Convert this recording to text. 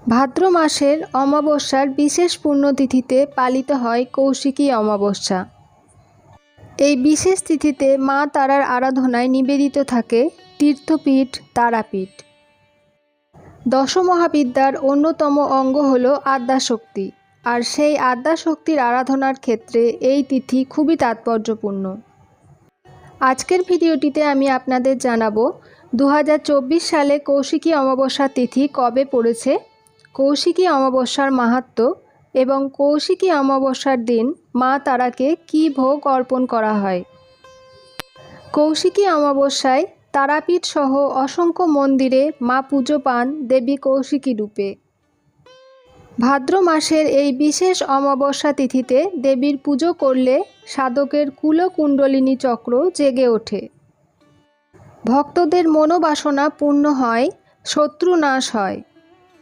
ভাদ্র মাসের অমাবস্যার বিশেষ পুণ্যতিথিতে পালিত হয় কৌশিকী অমাবস্যা। এই বিশেষ তিথিতে মা তারার আরাধনায় নিবেদিত থাকে তীর্থপীঠ তারাপীঠ। দশমহাবিদ্যার অন্যতম অঙ্গ হল আদ্যাশক্তি, আর সেই আদ্যাশক্তির আরাধনার ক্ষেত্রে এই তিথি খুবই তাৎপর্যপূর্ণ। আজকের ভিডিওটিতে আমি আপনাদের জানাবো 2024 সালে কৌশিকী অমাবস্যা তিথি কবে পড়েছে, কৌশিকী অমাবস্যার মাহাত্ম্য এবং কৌশিকী অমাবস্যার দিন মা তারাকে কী ভোগ অর্পণ করা হয়। কৌশিকী অমাবস্যায় তারাপীঠ সহ অসংখ্য মন্দিরে মা পুজো পান দেবী কৌশিকী রূপে। ভাদ্র মাসের এই বিশেষ অমাবস্যা তিথিতে দেবীর পুজো করলে সাধকের কুলকুণ্ডলিনী চক্র জেগে ওঠে, ভক্তদের মনোবাসনা পূর্ণ হয়, শত্রু নাশ হয়,